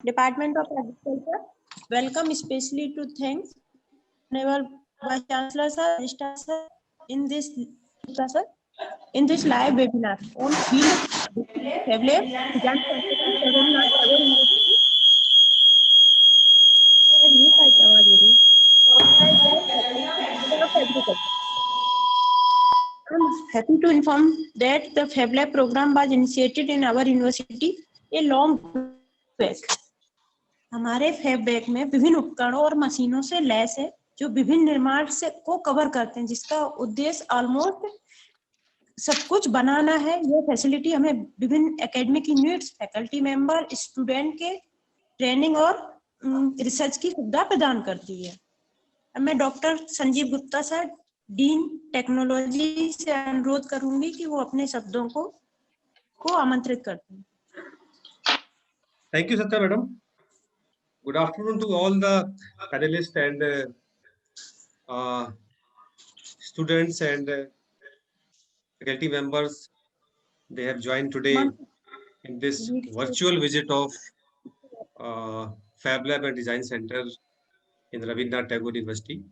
Department of Agriculture. Welcome especially to thanks Honorable Vice Chancellor Sir, Registrar Sir, in this sir, in this live webinar on field Fab Lab, Design Consultant, Rabindranath Tagore University. Sir ये काय की आवाज हो रही है? I'm happy to inform that the Fab Lab program was initiated in our university a long back. हमारे fab bag में विभिन्न उपकरणों और मशीनों से लैस है जो विभिन्न निर्माण से को कवर करते हैं, जिसका उद्देश्य ऑलमोस्ट सब कुछ बनाना है। यह फैसिलिटी हमें विभिन्न academic units, faculty member, student के ट्रेनिंग और रिसर्च की सुविधा प्रदान करती है। अब मैं doctor Sanjeev Gupta sir, dean technology से अनुरोध करूंगी कि वो अपने शब्दों को आमंत्रित करते हैं। Thank you, Satya madam. Good afternoon to all the panelists and students and faculty members. They have joined today in this virtual visit of Fab Lab and Design Center in Rabindranath Tagore University.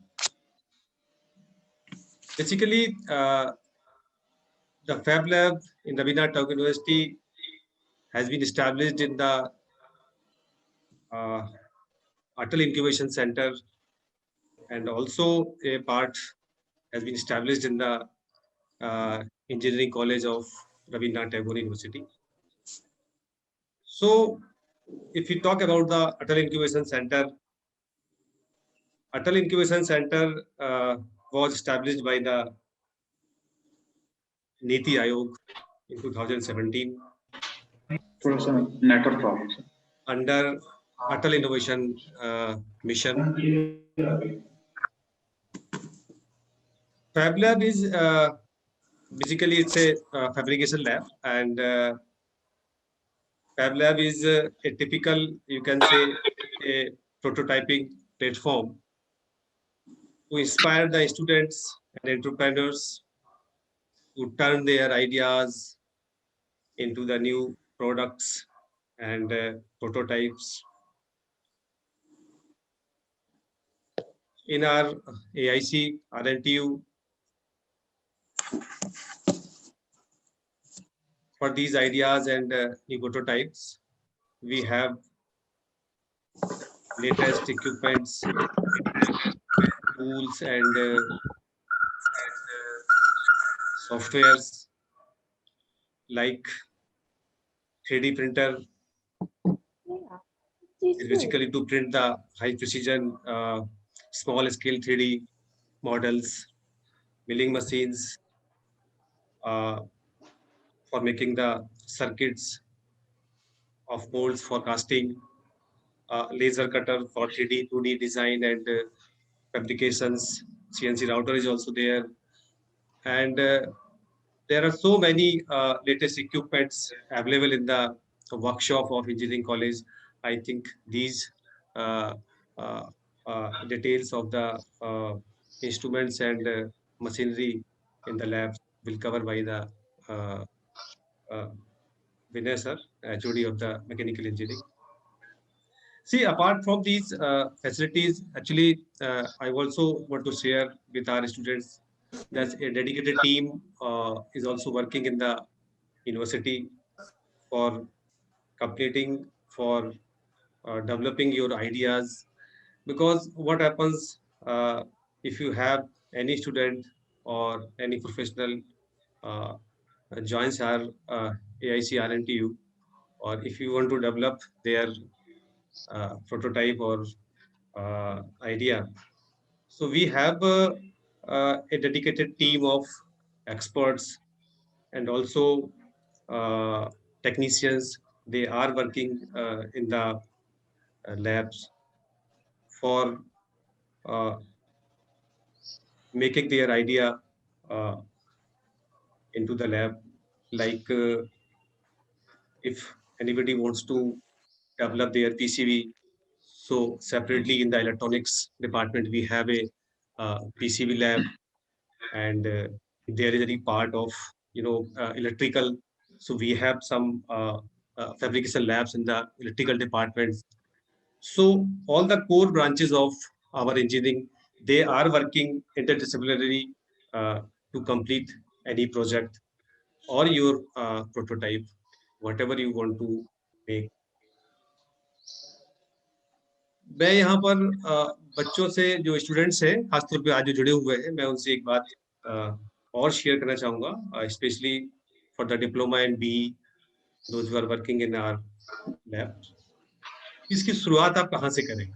Basically, the Fab Lab in Rabindranath Tagore University has been established in the Atal Incubation Center, and also a part has been established in the Engineering College of Rabindranath Tagore University. So, if we talk about the Atal Incubation Center was established by the Niti Aayog in 2017 under Atal Innovation Mission. Fab Lab is basically it's a fabrication lab, and Fab Lab is a typical, you can say, a prototyping platform to inspire the students and entrepreneurs to turn their ideas into the new products and prototypes. In our AIC RNTU, for these ideas and new prototypes, we have latest equipments, tools, and softwares like 3D printer, basically to print the high precision, small scale 3D models, milling machines for making the circuits of molds for casting, laser cutter for 3D, 2D design and fabrications. CNC router is also there, and there are so many latest equipments available in the workshop of Engineering College. I think these details of the instruments and machinery in the lab will cover by the Vinay sir, HOD of the Mechanical Engineering. See, apart from these facilities, actually, I also want to share with our students that a dedicated team is also working in the university for completing, for developing your ideas. Because what happens if you have any student or any professional joins our AIC RNTU, or if you want to develop their prototype or idea. So we have a dedicated team of experts and also technicians. They are working in the labs for making their idea into the lab. Like if anybody wants to develop their PCB, so separately in the electronics department, we have a PCB lab, and there is any part of electrical. So we have some fabrication labs in the electrical departments. So all the core branches of our engineering, they are working interdisciplinarily to complete any project or your prototype, whatever you want to make. मैं यहाँ पर बच्चों से, जो students हैं खासतौर पे आज जो जुड़े हुए हैं, मैं उनसे एक बात और शेयर करना चाहूँगा, specially for the diploma and B, those who are working in our lab. इसकी शुरुआत आप कहाँ से करें,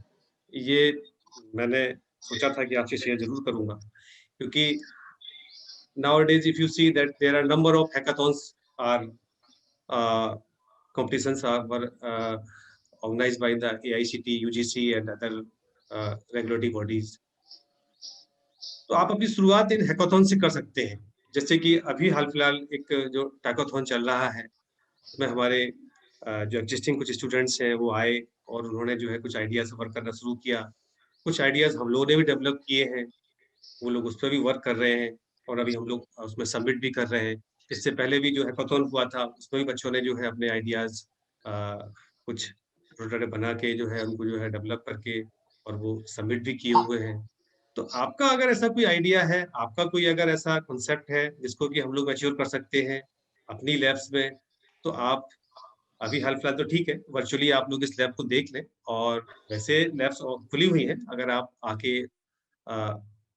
ये मैंने सोचा था कि आपसे शेयर जरूर करूँगा, क्योंकि nowadays if you see that there are number of hackathons are competitions were organized by the AICTE, UGC and other regulatory bodies. तो आप अपनी शुरुआत इन हैकाथॉन से कर सकते हैं। जैसे कि अभी हाल फिलहाल एक जो हैकाथॉन चल रहा है, उसमें हमारे जो एग्जिस्टिंग कुछ स्टूडेंट्स हैं वो आए और उन्होंने जो है कुछ आइडियाज वर्क करना शुरू किया। कुछ आइडियाज हम लोगों ने भी डेवलप किए हैं, वो लोग उस पर भी वर्क कर रहे हैं और अभी हम लोग उसमें सबमिट भी कर रहे हैं। इससे पहले भी जो हैकाथॉन हुआ था, उसमें भी बच्चों ने जो है अपने आइडियाज कुछ प्रोडक्ट बना के जो है उनको जो है डेवलप करके और वो सबमिट भी किए हुए हैं। तो आपका अगर ऐसा कोई आइडिया है, आपका कोई अगर ऐसा कॉन्सेप्ट है जिसको कि हम लोग मैच्योर कर सकते हैं अपनी लैब्स में, तो आप अभी हाल फिलहाल तो ठीक है, वर्चुअली आप लोग इस लैब को देख लें। और वैसे लैब्स खुली हुई हैं, अगर आप आके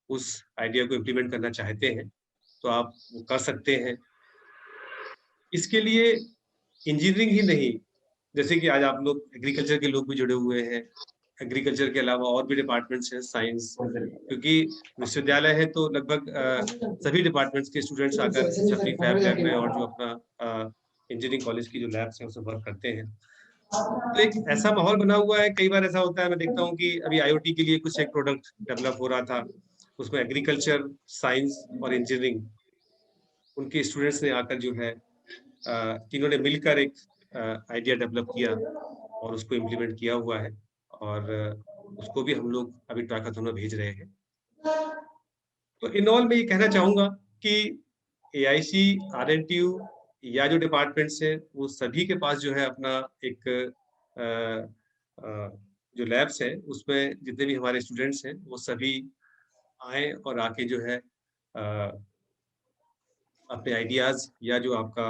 उस आइडिया को इम्प्लीमेंट करना चाहते हैं तो आप वो कर सकते हैं। इसके लिए इंजीनियरिंग ही नहीं, जैसे कि आज आप लोग एग्रीकल्चर के लोग भी जुड़े हुए हैं, एग्रीकल्चर के अलावा और भी डिपार्टमेंट्स हैं, साइंस, क्योंकि विश्वविद्यालय है तो लगभग सभी डिपार्टमेंट्स के स्टूडेंट्स आकर अपनी फैब लैब में और जो अपना इंजीनियरिंग कॉलेज की जो लैब्स हैं उसमें वर्क करते हैं। तो एक ऐसा माहौल बना हुआ है। कई बार ऐसा होता है, मैं देखता हूँ कि अभी IoT के लिए कुछ एक प्रोडक्ट डेवलप हो रहा था, उसमें एग्रीकल्चर, साइंस और इंजीनियरिंग उनके स्टूडेंट्स ने आकर जो है तीनों ने मिलकर एक आइडिया डेवलप किया और उसको इम्प्लीमेंट किया हुआ है और उसको भी हम लोग अभी ट्रैकाथॉन में भेज रहे हैं। तो इन ऑल मैं ये कहना चाहूंगा कि AIC, RNTU या जो डिपार्टमेंट्स हैं वो सभी के पास जो है अपना एक जो लैब्स है उसमें जितने भी हमारे स्टूडेंट्स हैं वो सभी आए और आके जो है अपने आइडियाज या जो आपका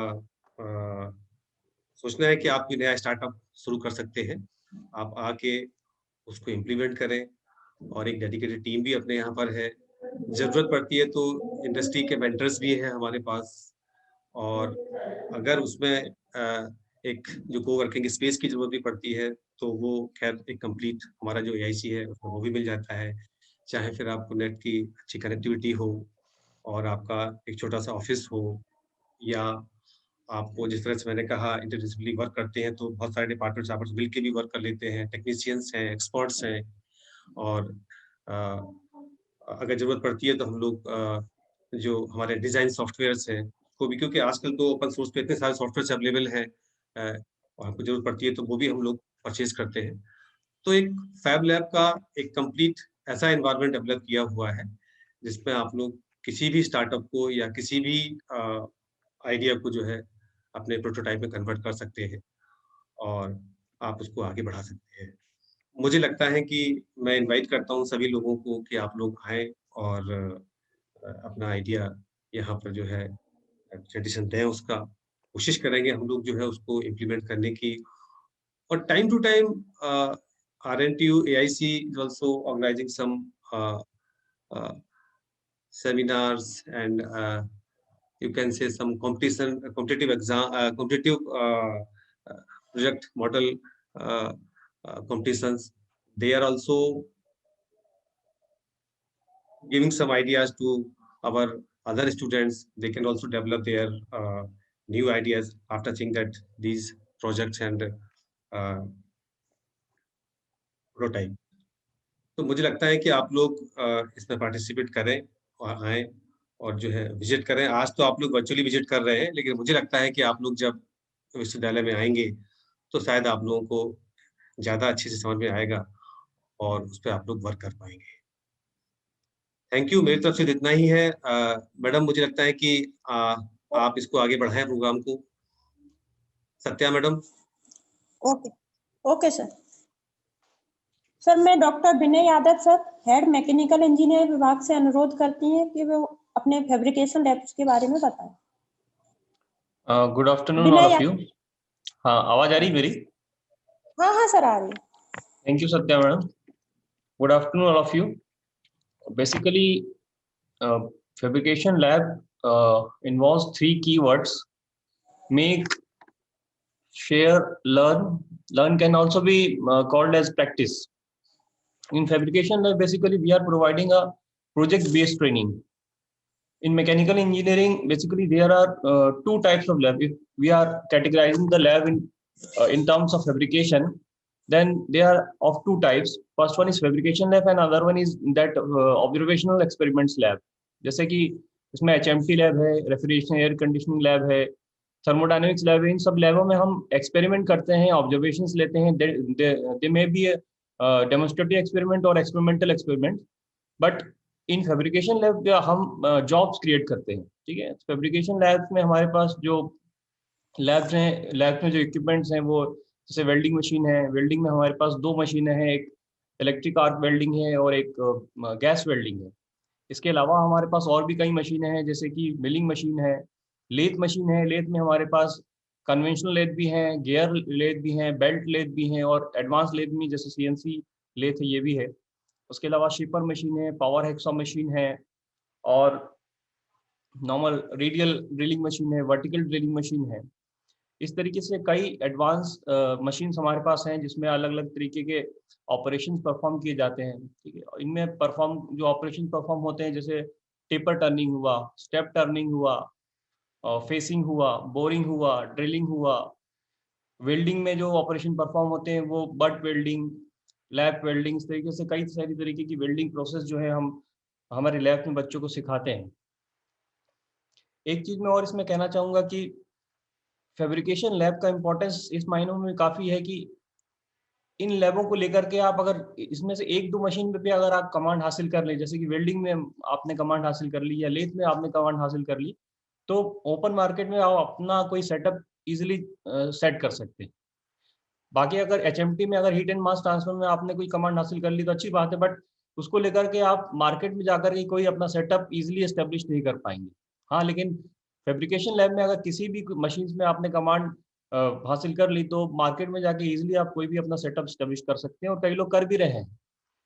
सोचना है कि आप कोई नया स्टार्टअप शुरू कर सकते हैं, आप आके उसको इम्प्लीमेंट करें। और एक डेडिकेटेड टीम भी अपने यहाँ पर है, जरूरत पड़ती है तो इंडस्ट्री के मेंटर्स भी हैं हमारे पास। और अगर उसमें एक जो कोवर्किंग स्पेस की जरूरत भी पड़ती है तो वो खैर एक कंप्लीट हमारा जो AIC है उसमें वो भी मिल जाता है। चाहे फिर आपको नेट की अच्छी कनेक्टिविटी हो और आपका एक छोटा सा ऑफिस हो, या आपको जिस तरह से मैंने कहा इंटरडिसिप्लिनरी वर्क करते हैं तो बहुत सारे डिपार्टमेंट्स आपस में मिलकर भी वर्क कर लेते हैं, टेक्नीशियंस हैं, एक्सपर्ट्स हैं। और अगर जरूरत पड़ती है तो हम लोग जो हमारे डिजाइन सॉफ्टवेयर्स हैं को भी, क्योंकि आजकल तो ओपन सोर्स पे इतने सारे सॉफ्टवेयर्स अवेलेबल हैं और हमको जरूरत पड़ती है तो वो भी हम लोग परचेज करते हैं। तो एक फैब लैब का एक कंप्लीट ऐसा एनवायरनमेंट डेवलप किया हुआ है जिसमें आप लोग किसी भी स्टार्टअप को या किसी भी आइडिया को जो है अपने प्रोटोटाइप में कन्वर्ट कर सकते हैं और आप उसको आगे बढ़ा सकते हैं। मुझे लगता है कि मैं इनवाइट करता हूँ सभी लोगों को कि आप लोग आएँ और अपना आइडिया यहाँ पर जो है प्रेजेंटेशन दें, उसका कोशिश करेंगे हम लोग जो है उसको इम्प्लीमेंट करने की। और time to time RNTU, AIC is also organizing some seminars and you can say some competitive exam, competitive project model competitions. They are also giving some ideas to our other students. They can also develop their new ideas after seeing that these projects and prototype. तो मुझे लगता है कि आप लोग इसमें participate करें और आएँ और जो है विजिट करें। आज तो आप लोग वर्चुअली विजिट कर रहे हैं, लेकिन मुझे लगता है कि आप लोग जब विश्वविद्यालय में आएँगे, तो शायद आप लोगों को ज़्यादा अच्छे से समझ में आएगा और उस पे आप लोग वर्क कर पाएँगे। थैंक यू, मेरी तरफ से इतना ही है। मैडम मुझे लगता है कि आप इसको आगे बढ़ाएँ प्रोग्राम को। Satya madam. Okay, okay sir. Sir मैं doctor Vinay Yadav sir, head mechanical engineer विभाग से अनुरोध करती हैं कि वो अपने फैब्रिकेशन लैब्स के बारे में बताएं। Good afternoon all Vinay of you. हाँ, आवाज आ रही मेरी? हाँ सर आ रही है। Thank you, Satya madam. Good afternoon, all of you. Basically, fabrication lab involves three keywords: make, share, learn. Learn can also be called as practice. In fabrication lab, basically, we are providing a project-based training. In mechanical engineering, basically, there are two types of lab. If we are categorizing the lab in terms of fabrication, then they are of two types. First one is fabrication lab and other one is that observational experiments lab. जैसे कि इसमें HMT lab है, refrigeration air conditioning lab है, thermodynamics lab है। इन सब लैबों में हम experiment करते हैं, ऑब्जर्वेशंस लेते हैं। दे मे बी डेमोन्स्ट्रेटिव एक्सपेरिमेंट और experimental experiment, but in fabrication lab हम जॉब्स क्रिएट करते हैं। ठीक है, फैब्रिकेशन लैब्स में हमारे पास जो लैब्स हैं, लैब्स में जो इक्विपमेंट्स हैं वो जैसे वेल्डिंग मशीन है। वेल्डिंग में हमारे पास दो मशीनें हैं, एक इलेक्ट्रिक आर्क वेल्डिंग है और एक गैस वेल्डिंग है। इसके अलावा हमारे पास और भी कई मशीनें हैं, जैसे कि मिलिंग मशीन है, लेथ मशीन है। लेथ में हमारे पास कन्वेंशनल लेथ भी हैं, गियर लेथ भी हैं, बेल्ट लेथ भी हैं और एडवांस लेथ भी, जैसे CNC लेथ है, ये भी है। उसके अलावा शिपर मशीन है, पावर हैक्सॉ मशीन है और नॉर्मल रेडियल ड्रिलिंग मशीन है, वर्टिकल ड्रिलिंग मशीन है। इस तरीके से कई एडवांस मशीन्स हमारे पास हैं जिसमें अलग अलग तरीके के ऑपरेशंस परफॉर्म किए जाते हैं। ठीक है, इनमें जो ऑपरेशन परफॉर्म होते हैं, जैसे टेपर टर्निंग हुआ, स्टेप टर्निंग हुआ, फेसिंग हुआ, बोरिंग हुआ, ड्रिलिंग हुआ। वेल्डिंग में जो ऑपरेशन परफॉर्म होते हैं वो बट वेल्डिंग, लैप वेल्डिंग, इस तरीके से कई सारी तरीके की वेल्डिंग प्रोसेस जो है हम हमारे लैब में बच्चों को सिखाते हैं। एक चीज़ मैं और इसमें कहना चाहूँगा कि फैब्रिकेशन लैब का इम्पोर्टेंस इस मायनों में काफ़ी है कि इन लैबों को लेकर के आप अगर इसमें से एक दो मशीन पे अगर आप कमांड हासिल कर लें, जैसे कि वेल्डिंग में आपने कमांड हासिल कर ली या लेथ में आपने कमांड हासिल कर ली, तो ओपन मार्केट में आप अपना कोई सेटअप इजीली सेट कर सकते हैं। बाकी अगर HMT में अगर हीट एंड मास ट्रांसफर में आपने कोई कमांड हासिल कर ली तो अच्छी बात है, बट उसको लेकर के आप मार्केट में जाकर के कोई अपना सेटअप इजीली एस्टेब्लिश नहीं कर पाएंगे। हाँ, लेकिन फैब्रिकेशन लैब में अगर किसी भी मशीन में आपने कमांड हासिल कर ली तो मार्केट में जाके इजीली आप कोई भी अपना सेटअप एस्टेब्लिश कर सकते हैं और कई लोग कर भी रहे हैं।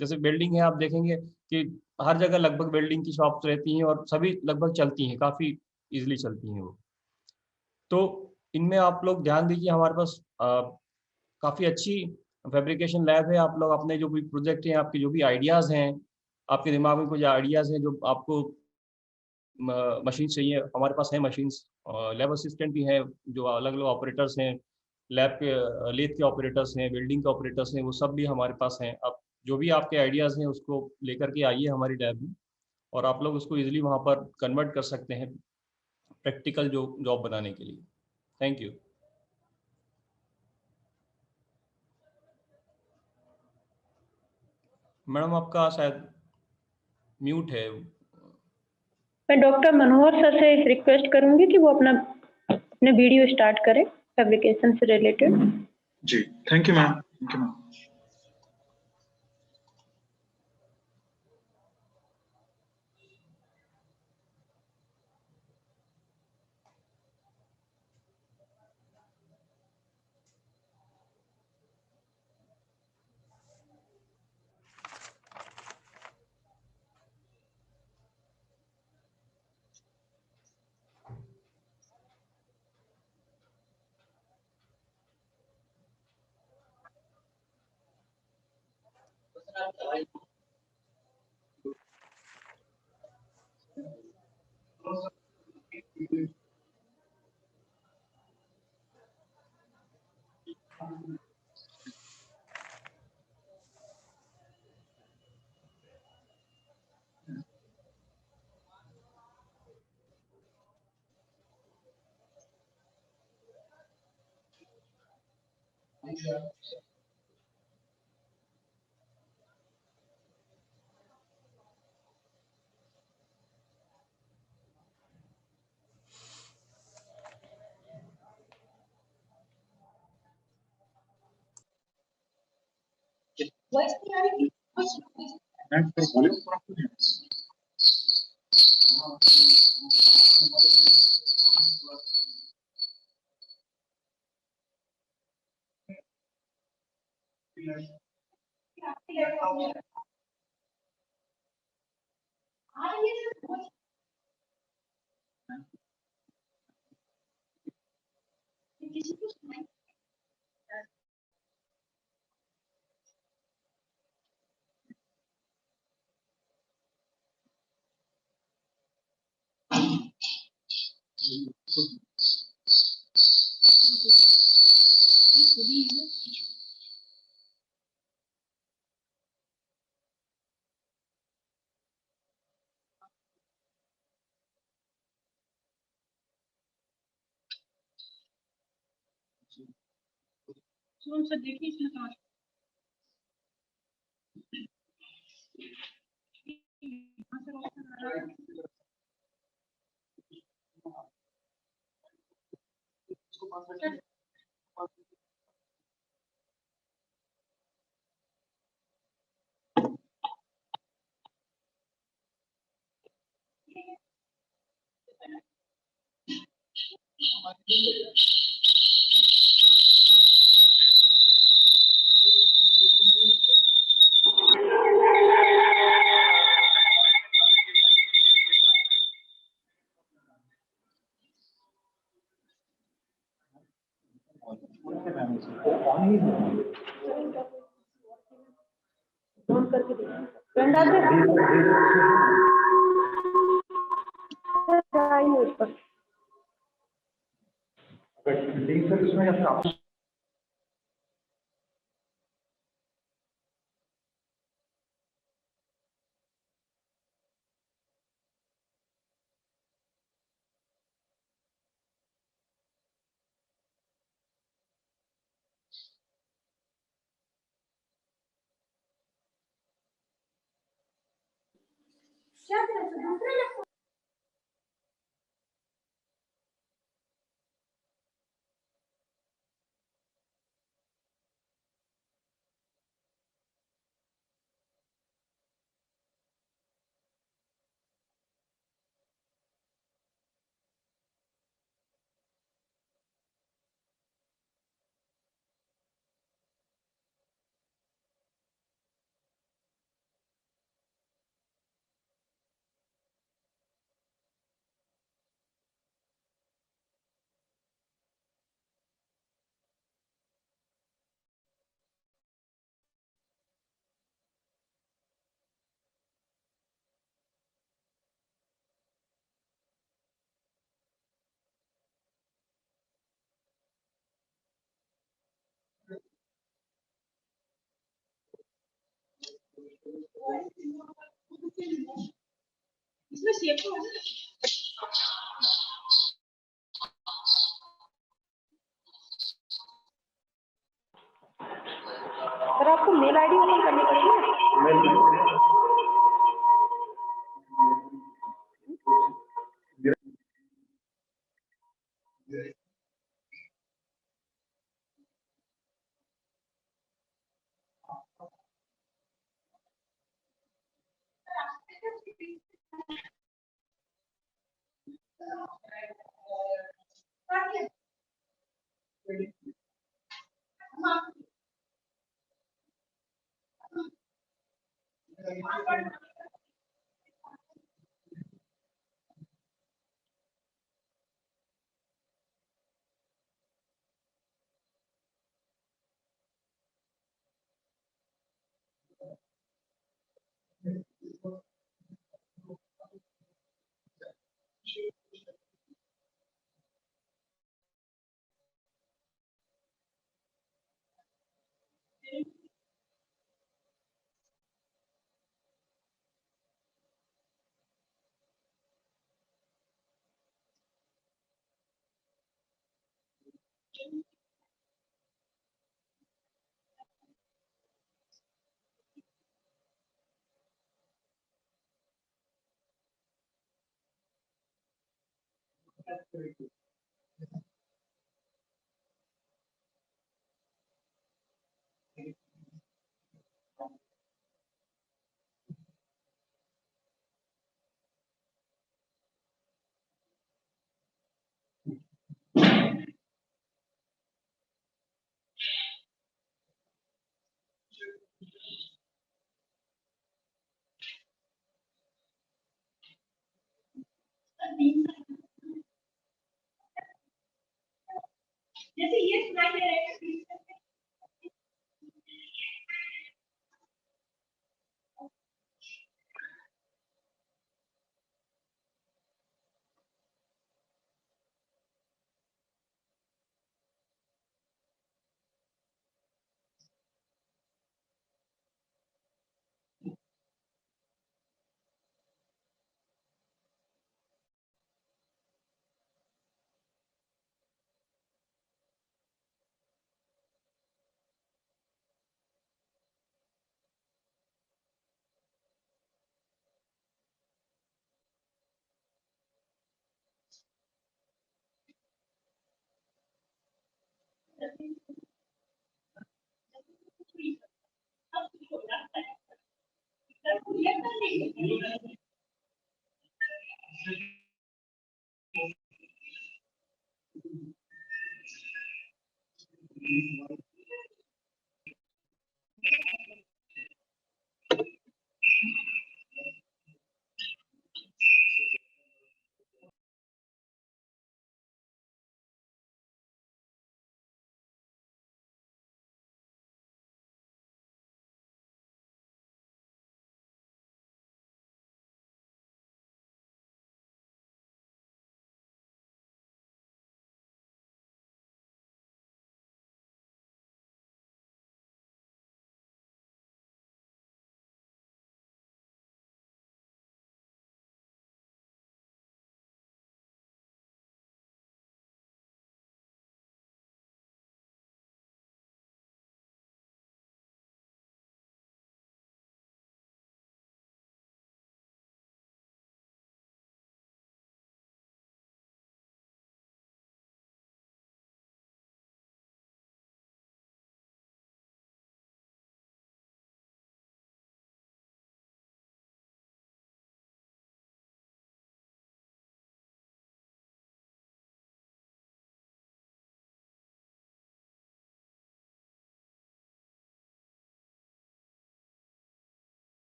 जैसे बिल्डिंग है, आप देखेंगे कि हर जगह लगभग बिल्डिंग की शॉप्स रहती हैं और सभी लगभग चलती हैं, काफ़ी इजीली चलती हैं वो। तो इनमें आप लोग ध्यान दीजिए, हमारे पास काफ़ी अच्छी फैब्रिकेशन लैब है। आप लोग अपने जो भी प्रोजेक्ट हैं, आपके जो भी आइडियाज़ हैं, आपके दिमाग में कुछ आइडियाज़ हैं जो आपको मशीन चाहिए, हमारे पास है मशीन्स। लैब असिस्टेंट भी हैं जो अलग अलग ऑपरेटर्स हैं, लैब के लेथ के ऑपरेटर्स हैं, बिल्डिंग के ऑपरेटर्स हैं, वो सब भी हमारे पास हैं। अब जो भी आपके आइडियाज़ हैं उसको लेकर के आइए हमारी लैब में और आप लोग उसको ईजिली वहाँ पर कन्वर्ट कर सकते हैं प्रैक्टिकल जो जॉब बनाने के लिए। Thank you. मैडम आपका शायद म्यूट है। मैं डॉक्टर मनोहर सर से रिक्वेस्ट करूंगी कि वो अपने वीडियो स्टार्ट करें फैब्रिकेशन से रिलेटेड। जी, thank you ma'am. Thank you ma'am. Sir आपको मेल आईडी ओपन करनी पड़ेगी ना।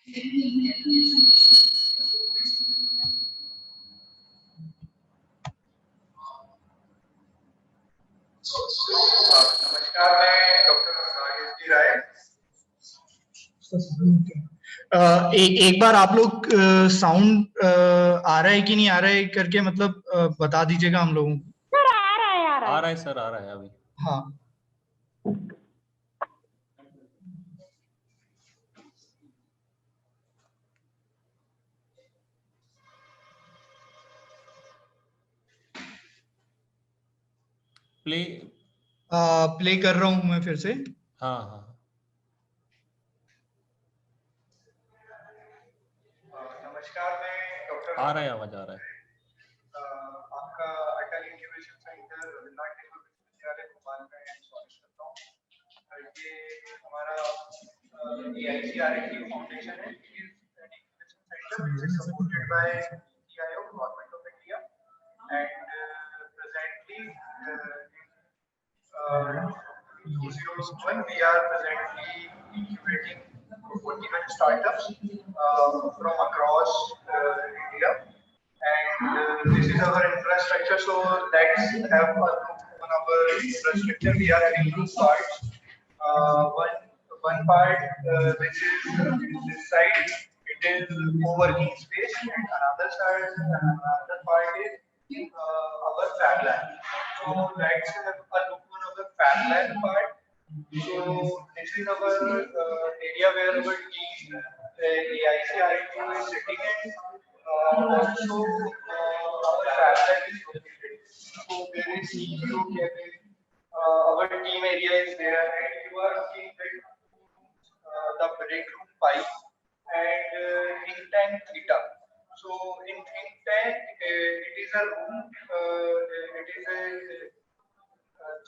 नमस्कार, मैं डॉक्टर राजेश जी राय। एक बार आप लोग साउंड आ रहा है कि नहीं आ रहा है करके मतलब बता दीजिएगा हम लोगों को। आ रहा है सर, आ रहा है अभी। हाँ, प्ले। प्ले कर रहा हूँ मैं फिर से। हाँ हाँ। नमस्कार, मैं डॉक्टर आ रहा है, आवाज आ रहा है। आपका अटल इंक्यूबेशन सेंटर रविन्द्रनाथ टैगोर विश्वविद्यालय भोपाल में स्वागत करता हूँ। ये हमारा AICRIT फाउंडेशन है। Incubation centre which is supported by NITI Aayog, Government of India, and presently in 2001 we are presently incubating 41 startups from across India. And this is our infrastructure. So let's have a look on our infrastructure. We are having two parts. One part which is this side, it is co-working space, and another part is our fab lab. So let's have a look on our fab lab part. So this is our area where our team AICRIT is sitting in. Also, our fab lab is located. So there is CEO cabin. Our team area is there, and you are looking at the break room 5 and think tank theta. So in think tank, it is a room. It is a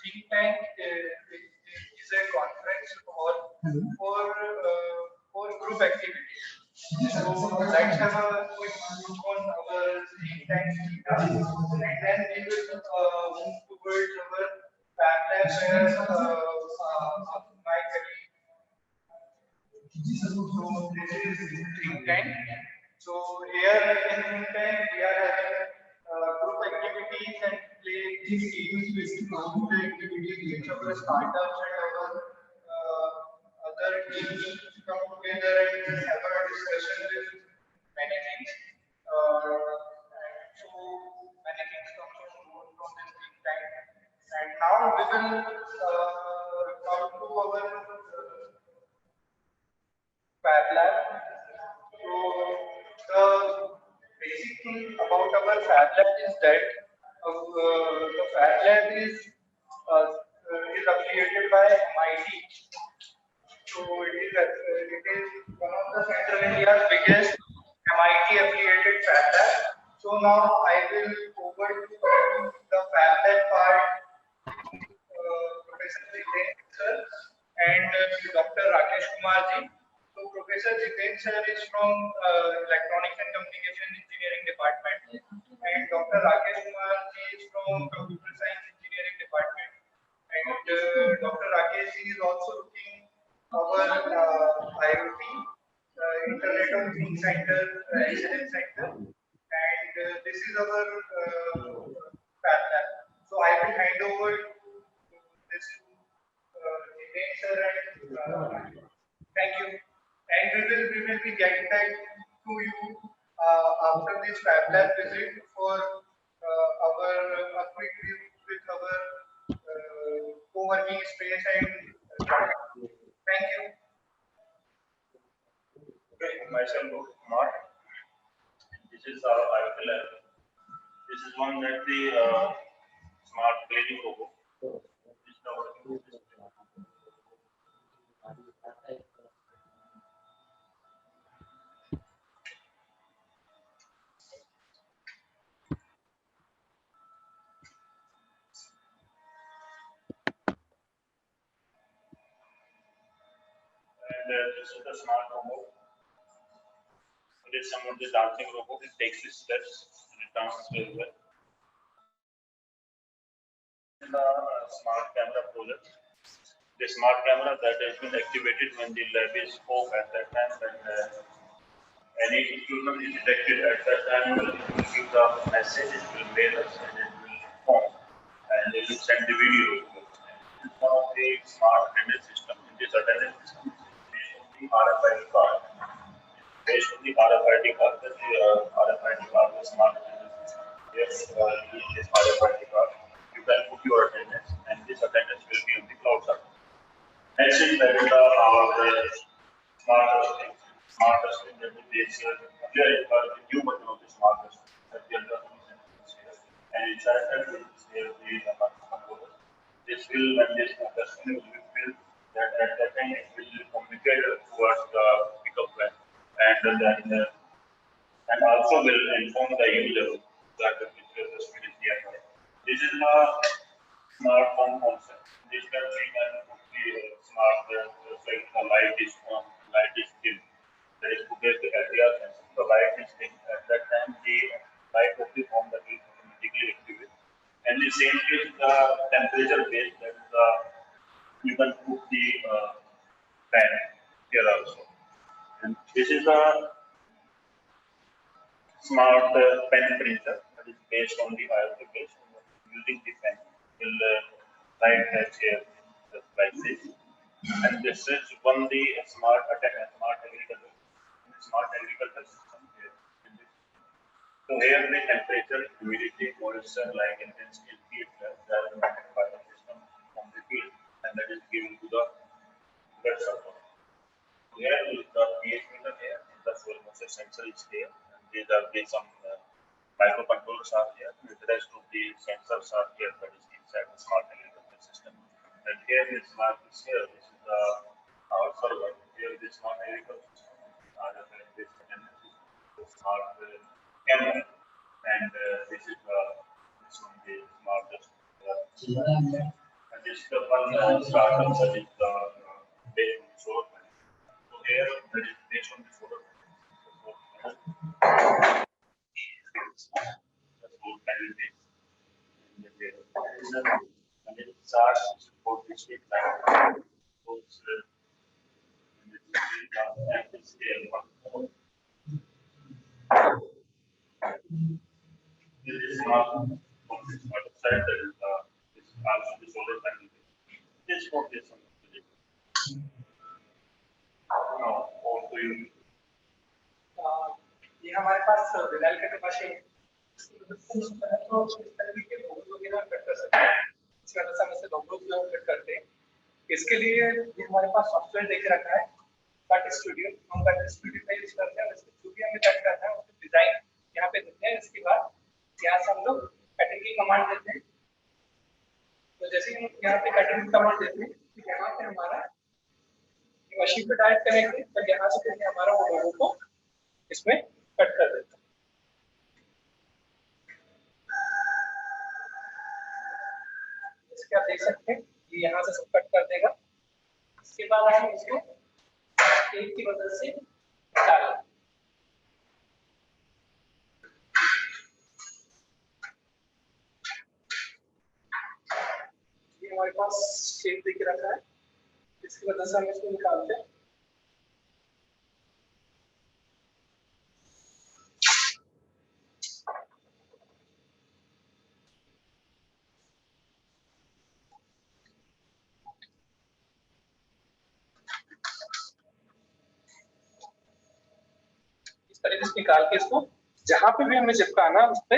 think tank is a conference hall for group activities. So let's have a quick look on our think tank theta, and then we will move towards our fab lab where my colleague. So this is think tank. So here in think tank we are having group activities and play games with group activities which our startups and our other teams come together and have a discussion with many things. And so many things come from this think tank. And now we will come to our fab lab. So the basic thing about our fab lab is that the fab lab is affiliated by MIT. So it is one of the Central India's biggest MIT affiliated fab lab. So now I will over to the fab lab part. Professor Jiten sir and Dr. Rakesh Kumar ji. So Professor Jiten sir is from Electronics and Communication Engineering Department, and Dr. Rakesh Kumar ji is from Computer Science Engineering Department, and Dr. Rakesh ji is also looking our IoT, Internet of Things Center, Excellence Center, and this is our fab lab. So I will hand over this Jiten sir and thank you. And we will be getting back to you after this fab lab visit for our a quick review with our co-working space and thank you. Okay, myself Kumar. This is our IoT lab. This is one that the smart cleaning robot. This is our this is the smart robot. It is some of the dancing robot. It takes its steps and it dances very well. The smart camera project. The smart camera that has been activated when the lab is off at that time when any institution is detected at that time, it will give the message, it will mail us, and it will inform, and it will send the video. This is one of the smart attendance system. In this attendance system, based on the RFID card. Based on the RFID card, the RFID card is smart attendance system. Yes, use this RFID card. You can put your attendance, and this attendance will be on the cloud server. Next is that our smart testing. Smart testing that is this here is the new version of the smart testing that we are doing, and it's added with the computer. This will, when this testing will be filled, that at that time it will communicate towards the pickup plan, and also will inform the user that the physical testing is here. This is a smartphone concept. This can be smart, like the light is on, light is dim. That is to get the LDR sensor. The light is dim. At that time, the light of the phone that will automatically activate. And the same is the temperature based. That is you can put the fan here also. And this is a smart pen printer that is based on the IoT based using the pen will write here like this. And this is one the smart agriculture system here. So here the temperature, humidity, moisture, like intensity, heat, they are measured by the system from the field, and that is given to the blood supply. Here is the pH meter here, the soil moisture sensor is there, and these are some microcontrollers are here. The rest of the sensors are here, that is inside the smart agriculture system. And here is smart is here. This is our server. Here is the smart agriculture system. This the smart camera, and this is this one the smartest. And this is the one startup that is based on solar panel. So here that is based on the solar panel. The solar panel based. And it starts for the street light. So it's this is not from this side, that is also the solar panel. This for this one. No, also you. ये हमारे पास vinyl cutter machine है। तो इस तरीके के लोगो वगैरह cut कर सकते हैं। इसके अंदर हम इसे लोगो को कट करते हैं। इसके लिए ये हमारे पास सॉफ्टवेयर देके रखा है कट स्टूडियो। हम कट स्टूडियो पे यूज करते हैं। इसमें जो भी हमें कट करना है उसकी डिजाइन यहाँ पे देते हैं। इसके बाद यहाँ से हम लोग कटिंग की कमांड देते हैं। तो जैसे हम यहाँ पे कटिंग की कमांड देते हैं तो यहाँ पे हमारा मशीन पे टाइप करेंगे तो यहाँ से फिर हमारा वो लोगो को इसमें कट कर देता है। इसके आप देख सकते हैं कि यहाँ से सब कट कर देगा। इसके बाद हम इसको टेप की मदद से निकालेंगे। ये हमारे पास शेप देके रखा है। इसकी मदद से हम इसको निकालते हैं। तरीके से निकाल के इसको जहां पे भी हमें चिपकाना उस पे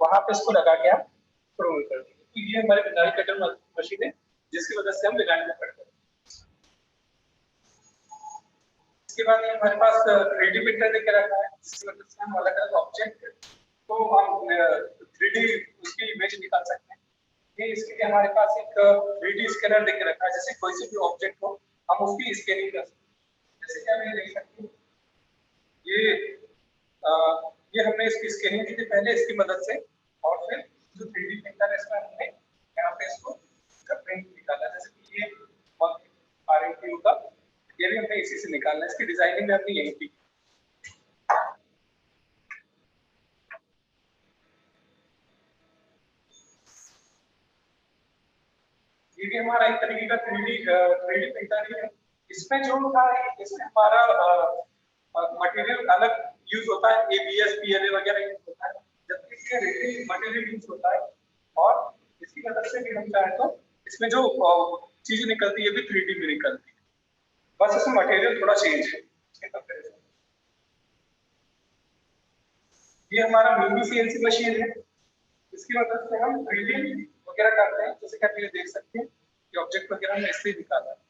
वहां पे इसको लगा के आप प्रोग्राम कर देंगे। तो ये हमारे विनाइल कटर मशीन है जिसकी वजह से हम विनाइल में कट करते हैं। इसके बाद ये हमारे पास 3D प्रिंटर देके रखा है जिसकी वजह से हम अलग अलग ऑब्जेक्ट को हम 3D उसकी इमेज निकाल सकते हैं। ये इसके लिए हमारे पास एक 3D स्कैनर देके रखा है। जैसे कोई से भी ऑब्जेक्ट हो हम उसकी स्कैनिंग कर सकते हैं। जैसे कि आप ये देख सकते हैं ये हमने इसकी स्कैनिंग की थी पहले इसकी मदद से, और फिर जो 3D प्रिंटर है इसमें हमने यहाँ पे इसको प्रिंट निकाला। जैसे कि ये RNTU का ये भी हमने इसी से निकालना है। इसकी डिजाइनिंग भी हमने यही की। ये भी हमारा एक तरीके का 3D प्रिंटर है। इसमें जो था इसमें हमारा मटेरियल अलग यूज होता है, ABS PLA वगैरह यूज होता है, जबकि इसमें रेटिंग मटेरियल यूज होता है और इसकी मदद से भी हम चाहे तो इसमें जो चीज निकलती है भी 3D में निकलती है, बस इसमें मटेरियल थोड़ा चेंज है इसके कंपैरिजन। ये हमारा मिनी CNC मशीन है, इसकी मदद से हम ड्रिलिंग वगैरह करते हैं, जैसे कि आप ये देख सकते हैं कि ऑब्जेक्ट वगैरह हमने इससे निकाला है।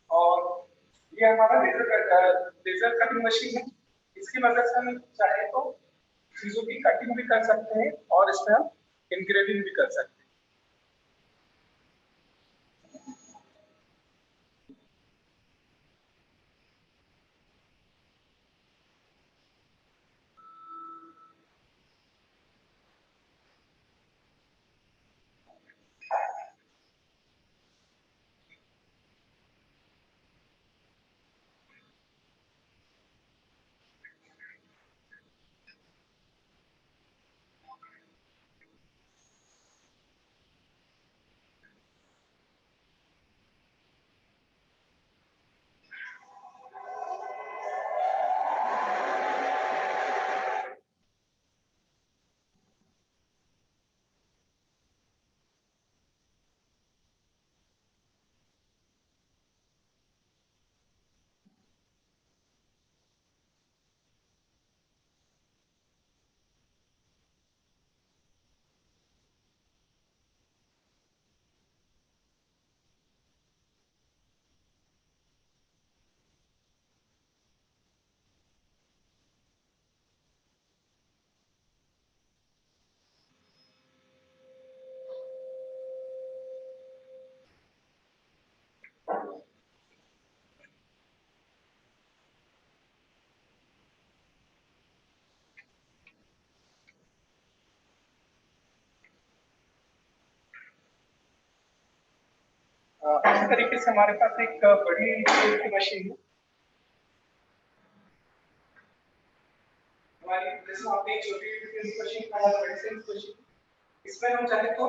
और ये हमारा लेजर कटिंग मशीन है, इसकी मदद से हम चाहे तो चीजों की कटिंग भी कर सकते हैं और इसमें हम इनग्रेविंग भी कर सकते हैं। इस तरीके से हमारे पास एक बड़ी CNC मशीन है, हमारी जैसे आप एक छोटी CNC मशीन का बड़ी CNC मशीन, इसमें हम चाहे तो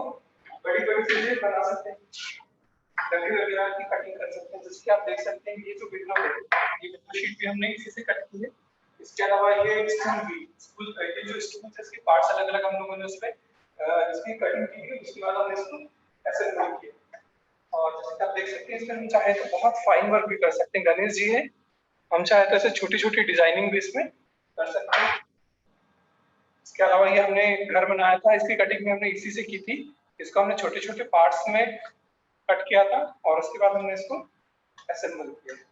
बड़ी बड़ी चीजें बना सकते हैं, लकड़ी वगैरह की कटिंग कर सकते हैं, जैसे कि आप देख सकते हैं ये जो विंडो है, ये विंडो शीट भी हमने इसी से कट की है। इसके अलावा ये स्टूल ये जो स्टूल है इसके पार्ट्स अलग अलग हम लोगों ने उसमें इसकी कटिंग की है, उसके बाद हमने इसको असेंबल किया। और जैसे कि आप देख सकते हैं इसमें हम चाहे तो बहुत फाइन वर्क भी कर सकते हैं, गणेश जी है, हम चाहे तो ऐसे छोटी छोटी डिजाइनिंग भी इसमें कर सकते हैं। इसके अलावा ये हमने घर बनाया था, इसकी कटिंग भी हमने इसी से की थी, इसको हमने छोटे छोटे पार्ट्स में कट किया था और उसके बाद हमने इसको असेंबल किया।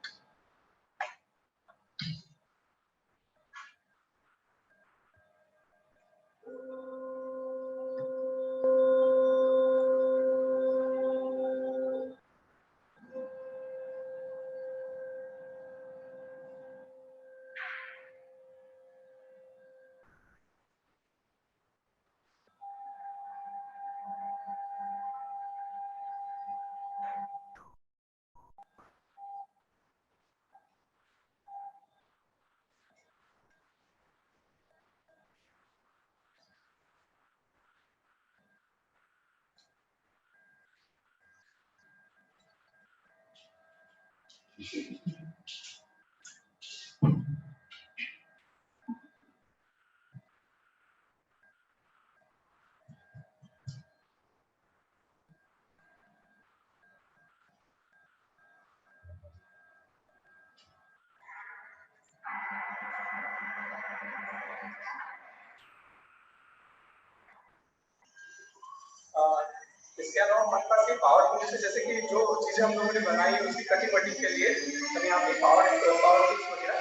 इसके अलावा हमारे पास ये पावर टूल्स है, जैसे कि जो चीजें हम लोगों ने बनाई है उसकी कटिंग वटिंग के लिए हम यहाँ पे पावर टूल्स वगैरह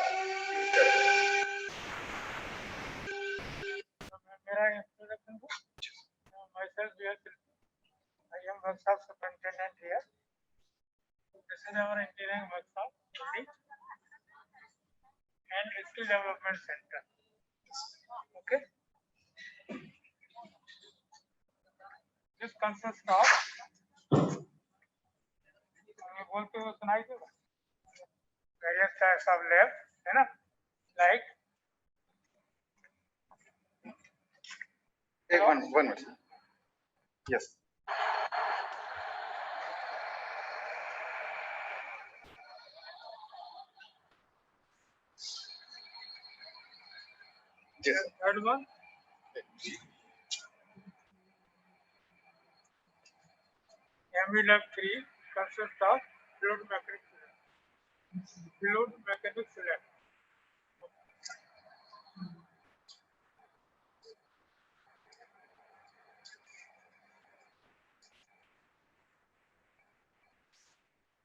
यूज करते हैं। मेरा introduction myself here, I am workshop superintendent here. This is our engineering workshop and skill development center. Okay. This consists of बोल के सुनाई देगा various types of lab, है ना, like one minute. Yes. Third one. MV Lab 3 consists of fluid mechanics lab. Fluid mechanics lab.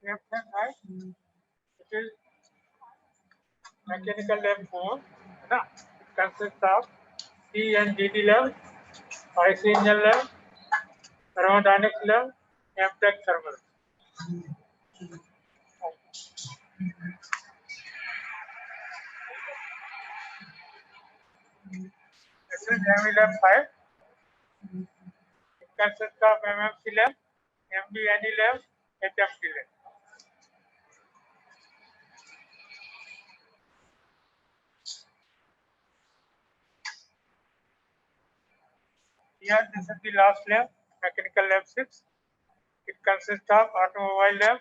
Left hand side, it is mechanical lab 4. है ना? It consists of C and DD lab, IC engine lab, thermodynamics lab, MTech thermal. This is MV lab 5. It consists of MMC lab, MBNE lab, HMC lab. Here, this is the last lab, mechanical lab 6. It consists of automobile lab,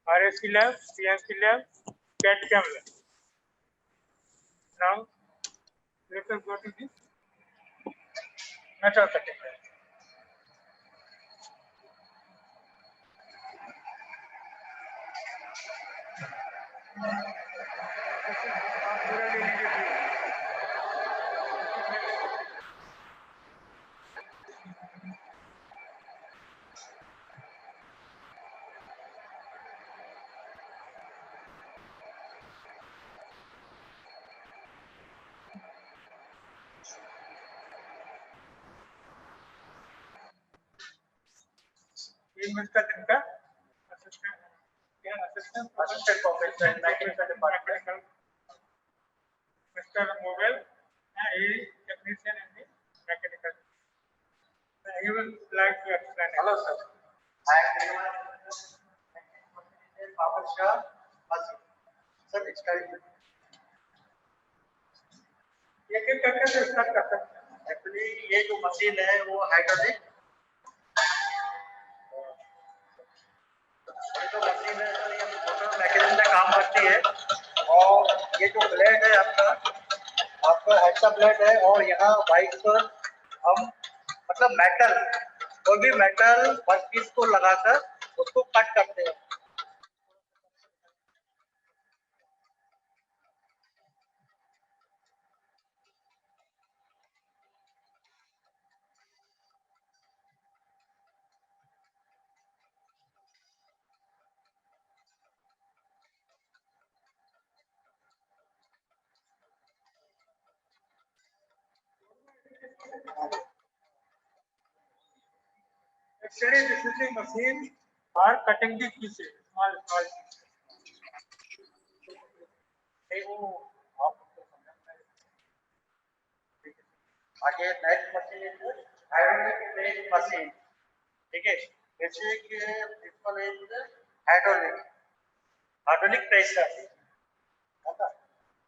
RAC lab, CNC lab, CAD-CAM lab. Now, let us go to the metal cutting lab. This is really view. Mr. Dinka, assistant professor in mechanical department. Mr. Mobile, he is technician in the mechanical. He will like to explain. Hello, sir. I am Papa Shah. Sir, it's correct. एक एक करके से start कर सकते हैं। Actually ये जो machine है वो हाइड्रोलिक तो मशीन है सर, ये मोटर मैकेनिज्म में काम करती है। और ये जो ब्लेड है आपका हेक्सा ब्लेड है, और यहाँ बाइक पर हम मतलब मेटल कोई भी मेटल वर्कपीस को लगाकर उसको कट करते हैं। Actually, this is the machine for cutting the pieces, small pieces. आगे नेक्स्ट मशीन है हाइड्रोलिक प्रेस मशीन, ठीक है। जैसे कि प्रिंसिपल है हाइड्रोलिक प्रेशर,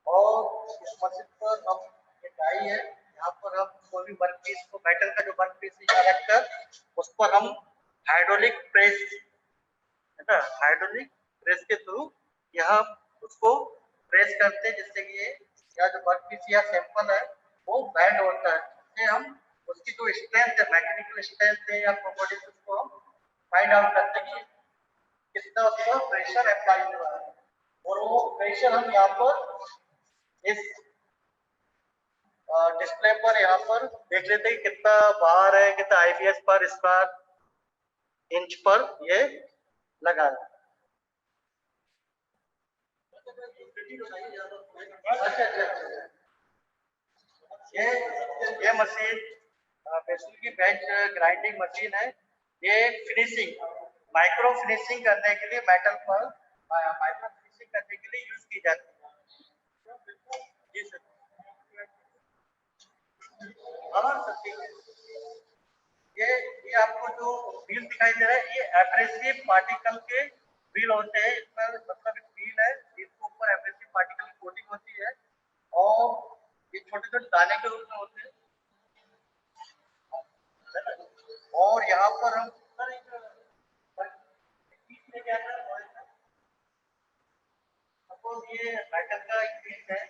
और इस मशीन पर हम ये डाई है, यहाँ पर हम कोई भी वर्कपीस को मेटल का जो वर्कपीस यहाँ रखकर उस पर हम हाइड्रोलिक प्रेस है ना, हाइड्रोलिक प्रेस के थ्रू यहाँ उसको प्रेस करते हैं, जिससे कि ये या जो वर्कपीस या सैंपल है वो बैंड होता है। इससे हम उसकी जो स्ट्रेंथ है, मैकेनिकल स्ट्रेंथ है या प्रॉपर्टीज, उसको हम फाइंड आउट करते हैं कि कितना उसका प्रेशर अप्लाई हो रहा है, और वो प्रेशर हम यहाँ पर इस डिस्प्ले पर यहाँ पर देख लेते हैं कितना बार है, कितना आईपीएस पर स्क्वायर इंच पर ये लगा है। ये machine basically bench grinding machine है। ये फिनिशिंग माइक्रो फिनिशिंग करने के लिए मेटल पर माइक्रो फिनिशिंग करने के लिए यूज की जाती है। जी सर, ये आपको जो व्हील दिखाई दे रहा है ये एब्रेसिव पार्टिकल के व्हील होते हैं। इसमें मतलब एक व्हील है, इसके ऊपर एब्रेसिव पार्टिकल की कोटिंग होती है, और ये छोटे छोटे दाने के रूप में होते हैं। और यहाँ पर हम सपोज ये मेटल का एक पीस है,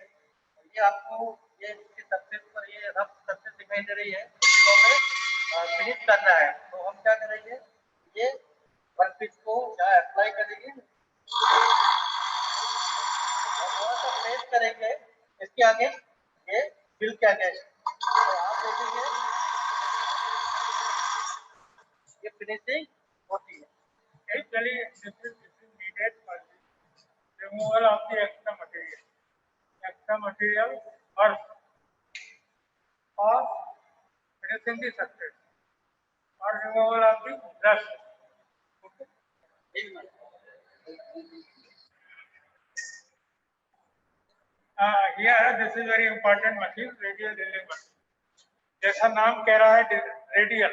ये आपको ये इसके सरफेस ये रफ सरफेस दिखाई दे रही है, तो हमें फिनिश करना है। तो हम क्या करेंगे, ये वर्कपीस को यहाँ अप्लाई करेंगे और थोड़ा सा प्रेस करेंगे इसके आगे, ये बिल के आगे। तो आप देखेंगे ये फिनिशिंग होती है। Actually, this is needed for the removal of the extra material or finishing the surface or removal of the dust. Here, this is very important machine, radial drilling machine. जैसा नाम कह रहा है radial,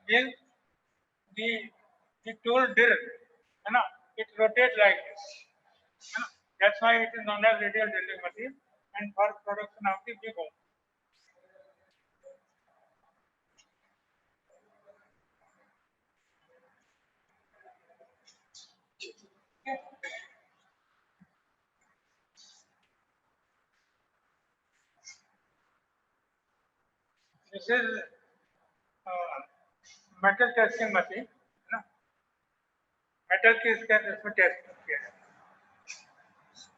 means the tool drill, है ना, it rotates like this, है ना, that's why it is known as radial drilling machine and for production of the big home. This is metal testing machine, है ना, metal की इसमें test किया है।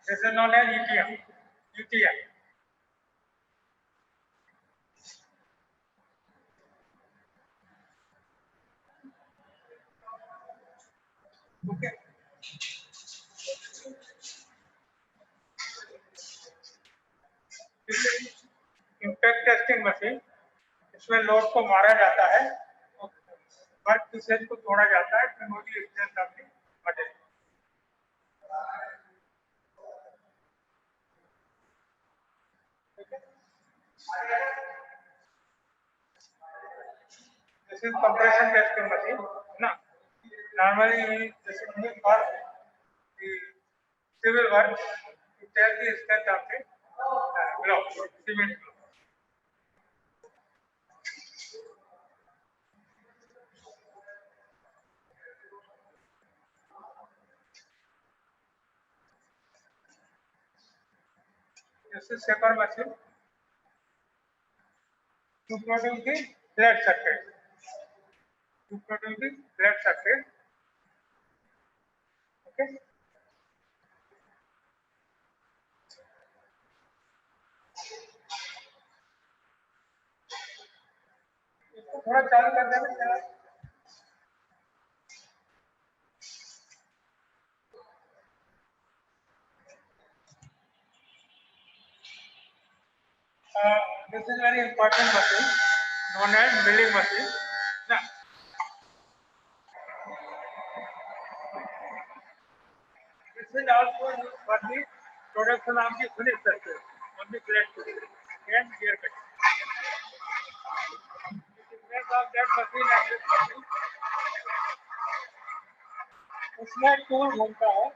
This is known as UTM, UTI. Okay. This is impact testing machine. इसमें load को मारा जाता है, वर्क पीसेज को तोड़ा जाता है, memory strength of the material. This is compression testing machine, ना? Normally this is used for the civil work to test the strength of the block, cement block. This is shaper machine to produce the flat surface. To produce the flat surface. Okay. इसको थोड़ा चालू कर देना चला। This is very important machine known as milling machine. Now, this is also used for the production of the finished surface on the flat surface and gear cutting. The difference of that machine and this machine, उसमें tool घूमता है,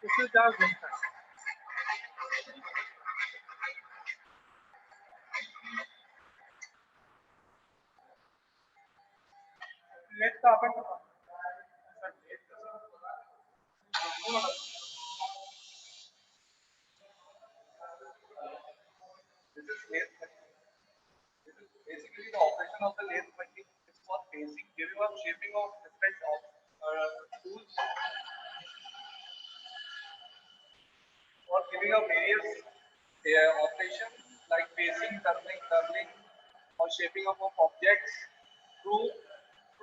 इसमें चार घूमता है। Late का अपन This is lathe machine. This is basically the operation of the lathe machine. It's for phasing, giving up shaping of different tools, or giving up various operations like phasing, turning, curling, or shaping up of objects through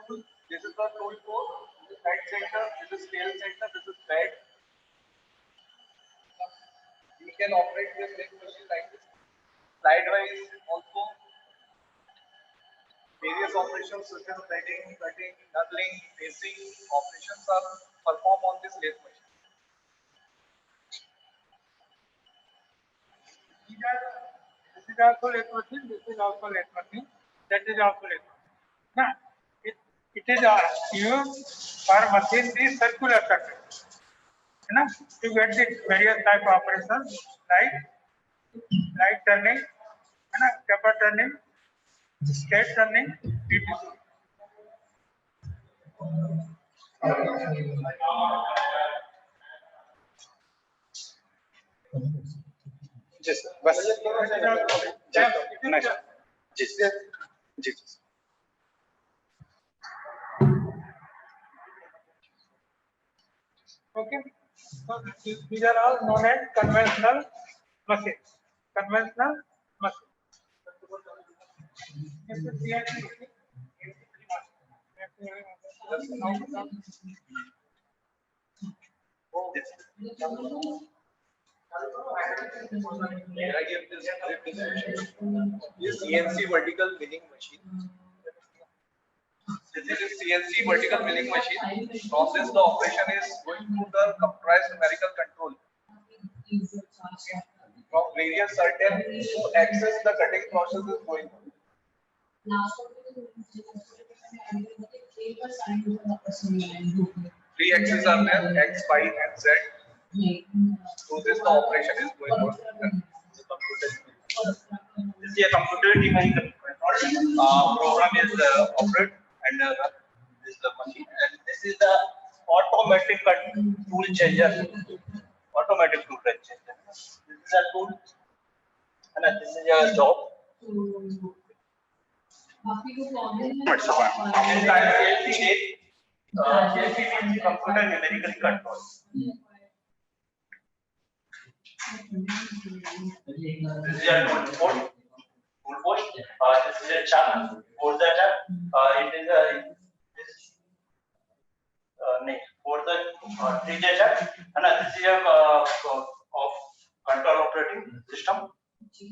tools. This is the tool for this is head center, this is tail center, this is bed. You can operate this lathe machine like this. Slide-wise also various operations such as threading, cutting, knuckling, facing operations are performed on this lathe machine. This is also lathe machine, this is also lathe machine, that is also lathe machine. Now, it is used for machine the circular surface, to get the various type of operations like light turning, taper turning, straight turning, etc. Ji sir, बस जी जी। Okay, so these are all known as conventional machines. Conventional machines. This is CNC machine. CNC vertical milling machine. This is a CNC vertical milling machine. From this, the operation is going through the compressed numerical control from various certain to access the cutting process is going on. Three axes are there: X, Y, and Z. Through this, the operation is going on. This is a computer numerical program is operated and run this the machine, and this is the automatic tool changer. Automatic tool changer. This is a tool, and this is a job. Computer numerical control. This is a tool post. This is a chart. For the chart, it is a for the three chart, and this is a of control operating system. This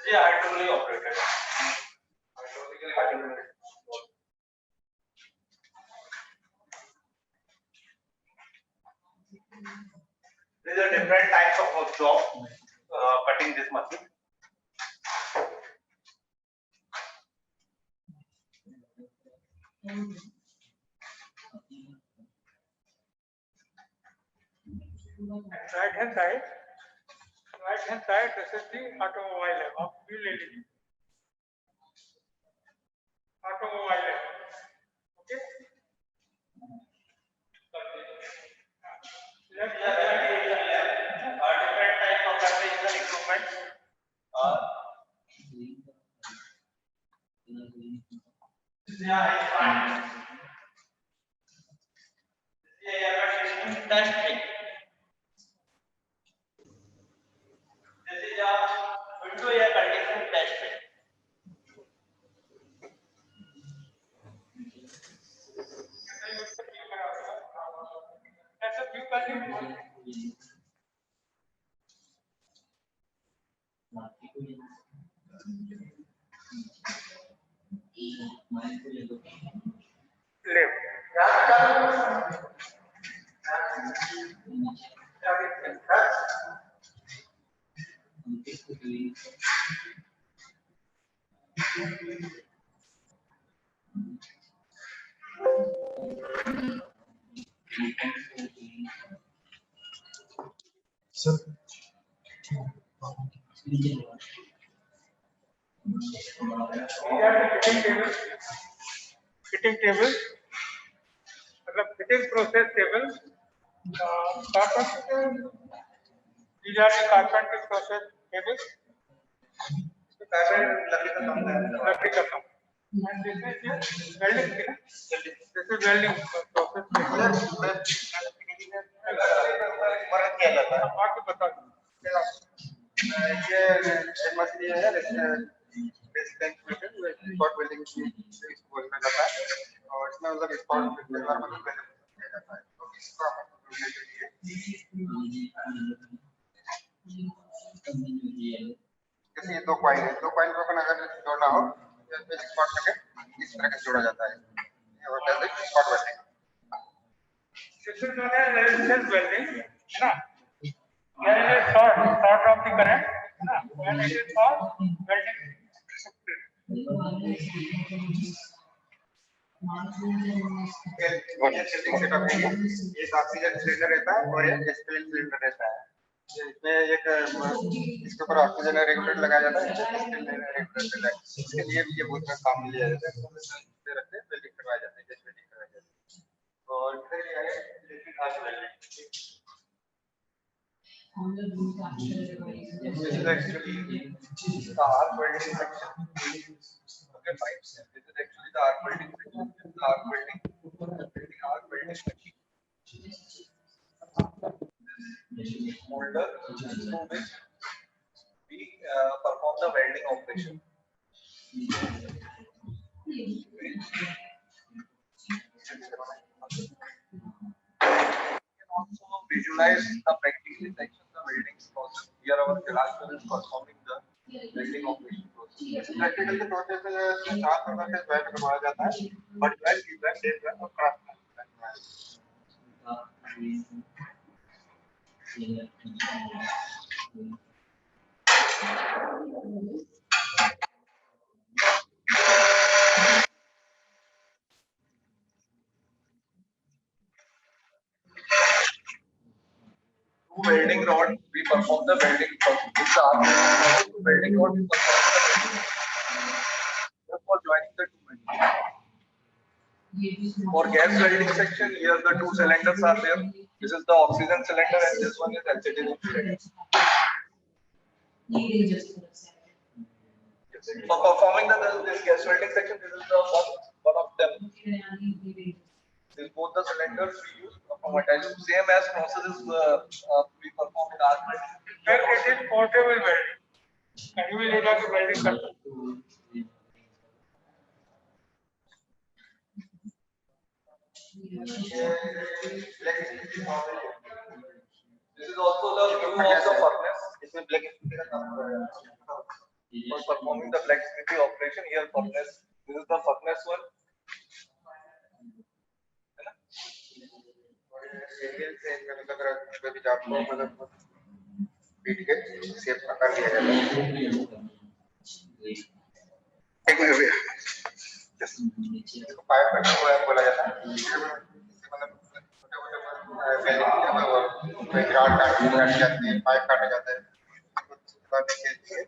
is a hydraulically operated. These are different types of job cutting this machine. Right hand side, this is the automobile lab of ULLD. Automobile lab. Okay. Different types of fabrication equipment. Test rig. This is a window air conditioning test rig. That's a view value. Fitting table, fitting process table. These are the carpentry process tables. लकड़ी का काम. And this is welding. This is welding process table. आपको बता दूं. ये मछली है, spot welding बोलना जाता है, और इसमें मतलब स्पॉट मतलब किया जाता है। तो इसका जैसे ये दो कॉइल को अपन अगर जोड़ना हो तो स्पॉट करके इस तरह से जोड़ा जाता है। ये होता है spot welding. This is known as resistance welding, है ना? Here is a short of the current, है ना? And it is for welding. एक ऑक्सीजन सिलेंडर रहता है और एक स्प्लिन सिलेंडर रहता है। इसमें एक इसके ऊपर ऑक्सीजन रेगुलेटर लगाया जाता है, इसके लिए भी ये बहुत काम लिया जाता है। This is actually the arc welding section. Okay, fine. This is actually the arc welding section. This is the arc welding machine. This molder through which we perform the welding operation. Also visualize the practical section, the welding process. Here our Jalal is performing the welding operation process. Practical के process में चार प्रकार के weld बनवाया जाता है, but weld, weld, weld और craftsman. Welding rod, we perform the welding process. Welding rod, we perform the welding. For joining the two welding. For gas welding section, here the two cylinders are there. This is the oxygen cylinder and this one is acetylene cylinder. For performing this gas welding section, this is the one of them. These both the cylinders we use from attachment. Same as process is we perform in arc welding. It is portable welding. And you will able to welding करते हैं. This is also the view of the furnace. इसमें black for performing the blacksmithing operation. Here furnace. This is the furnace one. Serial से मतलब कभी आपको मतलब beat के shape आकार दिया जाता है एक मिनट भैया इसको पाइप कट हुआ है बोला जाता है मतलब छोटे-छोटे वेल्डिंग के और ग्राउंड काट जाते हैं पाइप काटा जाता है उसके बाद देखिए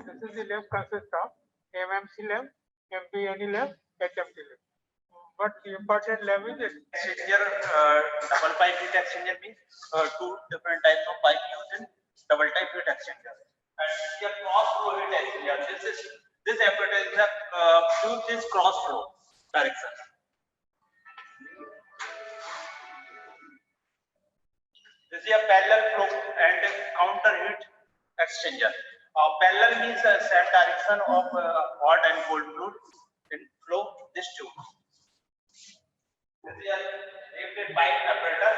This is the lab consists of MMC lab, MPNE lab, HMT lab. But the important lab is Here, double pipe heat exchanger means two different types of pipe used in double type heat exchanger. And here cross flow heat exchanger. This apparatus use this cross flow direction. This is a parallel flow and counter heat exchanger. Parallel means same direction of hot and cold fluid in flow this tube. This is a heat pipe apparatus.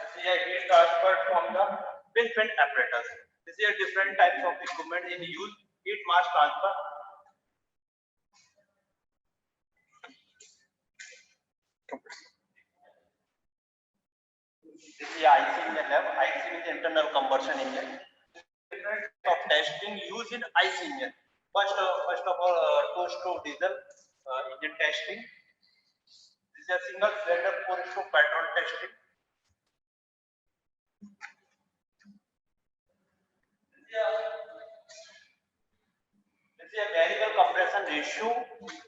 This is a heat transfer from the pin apparatus. This is a different types of equipment in use heat mass transfer. This is a IC engine lab. IC means internal combustion engine. Different of testing used in IC engine. First of all, two-stroke diesel engine testing. This is a single cylinder 4-stroke petrol testing. This is a variable compression ratio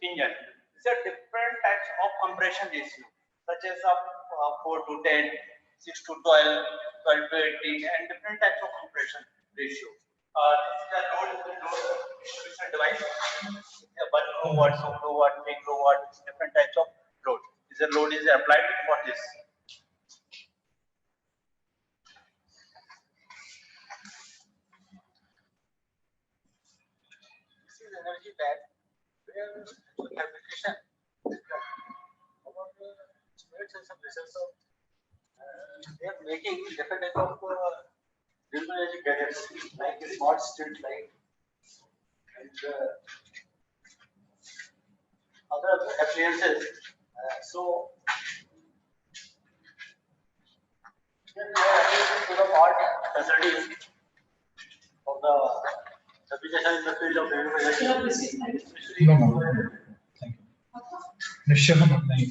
engine. These are different types of compression ratio, such as 4 to 10, 6 to 12, 12 to 18, and different types of compression ratio. This is a load distribution device. This is a 1 kilowatt, 2 kilowatt, 3 kilowatt, different types of load. This load is applied for this. This is energy lab where fabrication some results of they are making different type of renewable energy gadgets like a smart street light and other appliances. So here we are to the part facilities of the Fabrication in the field of renewable energy. No, no. Thank you. Nishya, thank you.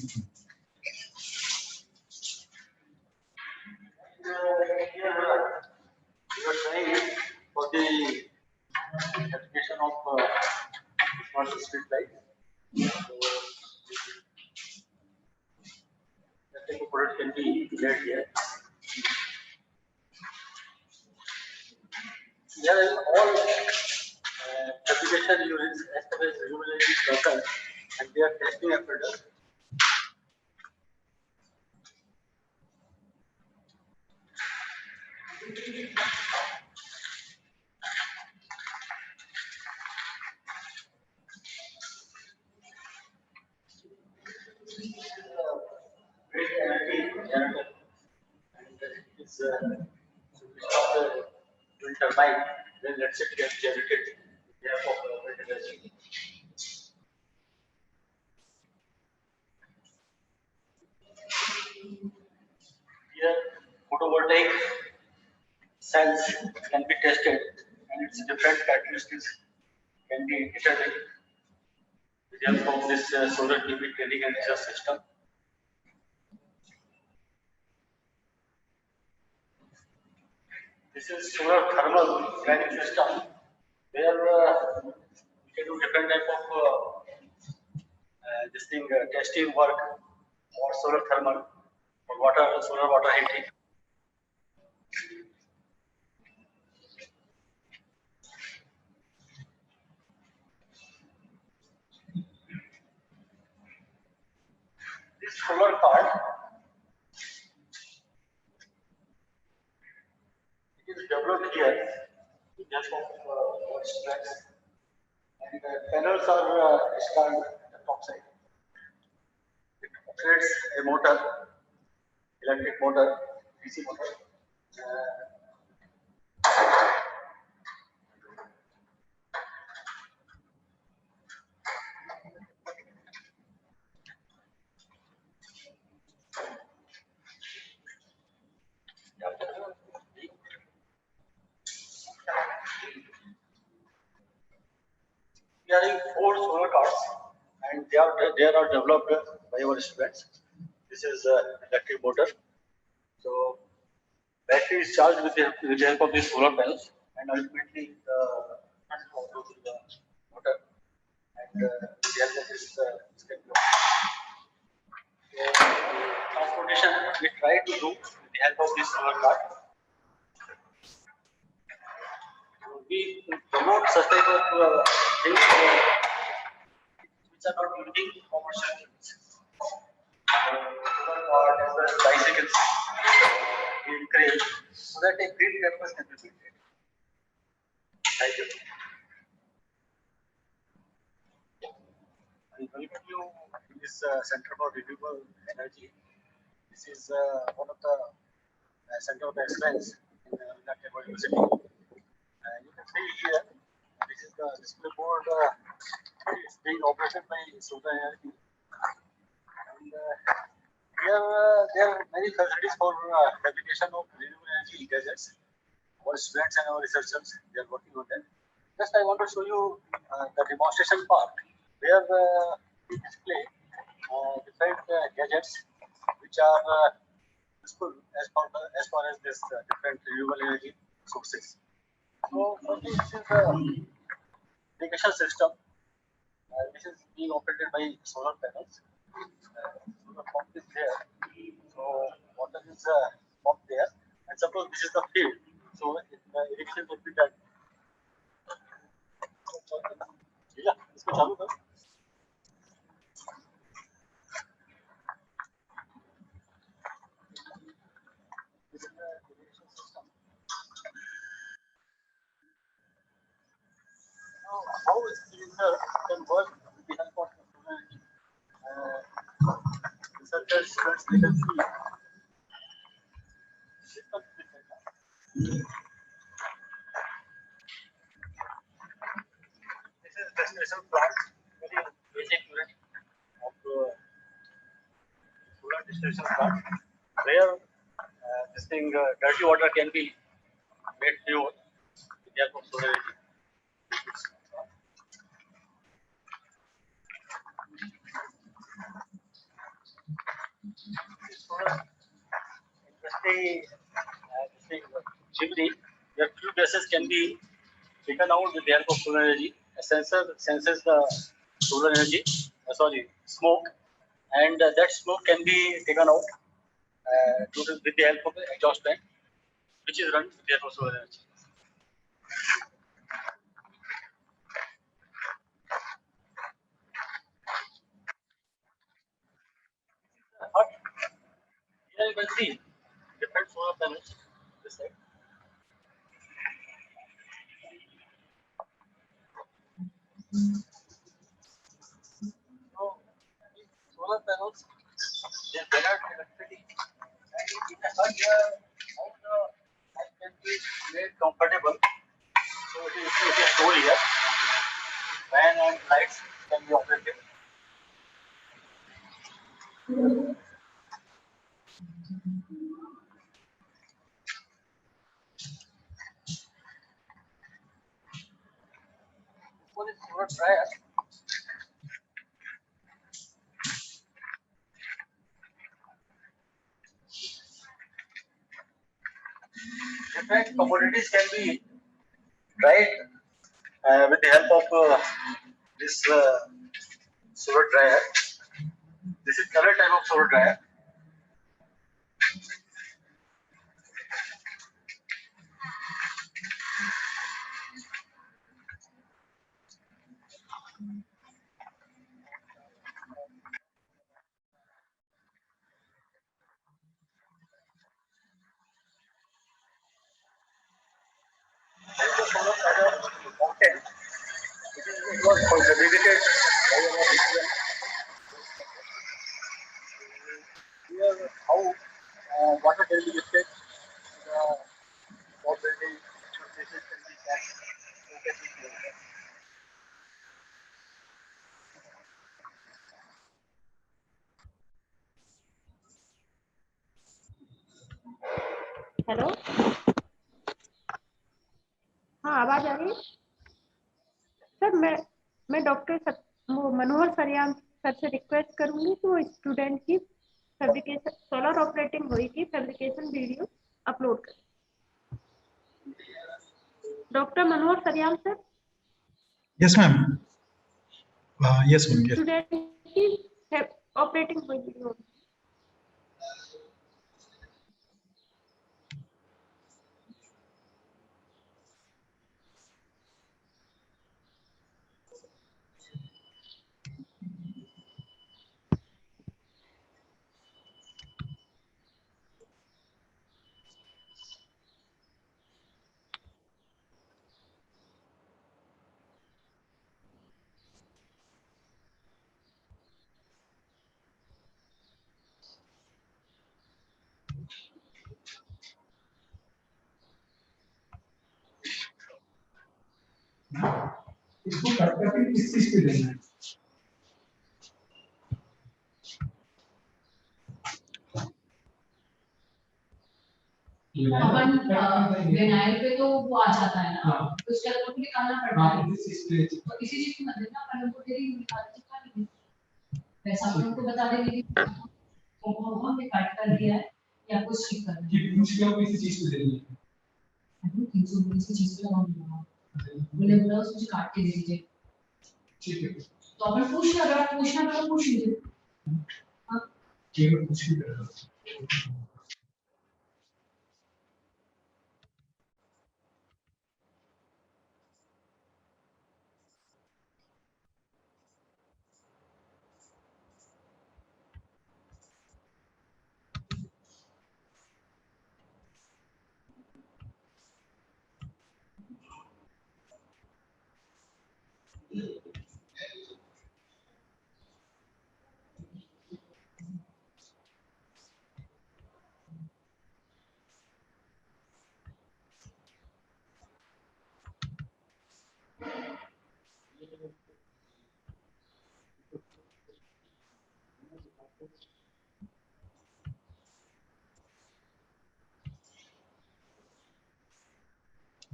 We are trying for the application of smart street lights. So, the type of product can be made here. Here is all application units as far as renewable energy is concerned, and they are testing a product. Great energy generator, and it is so we stop the wind turbine, then let's say it gets generated therefore wind energy. Here photovoltaic cells can be tested and its different characteristics can be determined with the help of this solar PV training and research system. This is solar thermal planning system where we can do different type of testing work for solar thermal, for solar water heating. This solar card, it is developed here with the help of stress, and panels are installed at the top side. It operates a motor, electric motor, DC motor. We are having 4 solar cards, and they are developed by our students. This is electric motor. So battery is charged with the help of these solar panels, and ultimately the current goes to the motor, and the help of this transportation we try to do with the help of this solar card. We promote such type of things which are not using commercial use. Solar card as well as bicycles we encourage so that a green purpose can be built. Thank you. I welcome you to this Center for Renewable Energy. This is one of the Center of Excellence in Nagpur University. You can see here, this is the display board. It's being operated by Solar Energy. And here there are many facilities for fabrication of renewable energy gadgets. Our students and our researchers, they are working on that. Just I want to show you the demonstration part where we display different gadgets which are useful as far as this different renewable energy sources. So this is the irrigation system. This is being operated by solar panels. Solar pump is there. So water is pumped there. And suppose this is the field. So irrigation will be done. Yeah, इसको चालू कर. This is the irrigation system. Now, how is cylinder can work with the help of solar energy? Researchers, students, they can see. This is destination plant, very basic unit of solar distillation plant, where this thing dirty water can be made pure with the help of solar energy. any chimney, where few gases can be taken out with the help of solar energy. A sensor senses the solar energy, smoke, and that smoke can be taken out with the help of the exhaust fan, which is run with the help of solar energy. Here you can see different solar panels. This side. So, solar panels, they generate electricity, and in a hut here, how the light can be made comfortable. So it is stored here. Fan and lights can be operated. For the solar dryer, different commodities can be dried with the help of this solar dryer. This is another type of solar dryer. This is the solar panel mountain. It was contributed by our Indian. Here, how water can be lifted, the operating places can be done. Hello, हाँ आवाज आ रही है sir. मैं doctor Manohar Sariyam sir से request करूंगी कि वो student की फैब्रिकेशन सोलर ऑपरेटिंग हुई की फैब्रिकेशन वीडियो अपलोड करें। Doctor Manohar Sariyam sir. Yes ma'am. Yes ma'am. Student की ऑपरेटिंग हुई वीडियो। इसको कट करके किस चीज पे देना है? अपन विनाइल पे तो वो आ जाता है ना, तो उसका तो निकालना पड़ता है। तो इसी चीज की मदद ना अपन को तेरी निकाल नहीं, वैसा अपन को बता देंगे कि हमने कट कर दिया है या कुछ ठीक करना है। कि पूछ के किसी चीज पे देनी है। अभी 320 की चीज पे लगाऊंगा। बोले बोला उसको काट के दे दीजिए। ठीक है। तो अपन पूछ अगर आप पूछना तो पूछ लीजिए। हां ठीक है, पूछ लीजिए।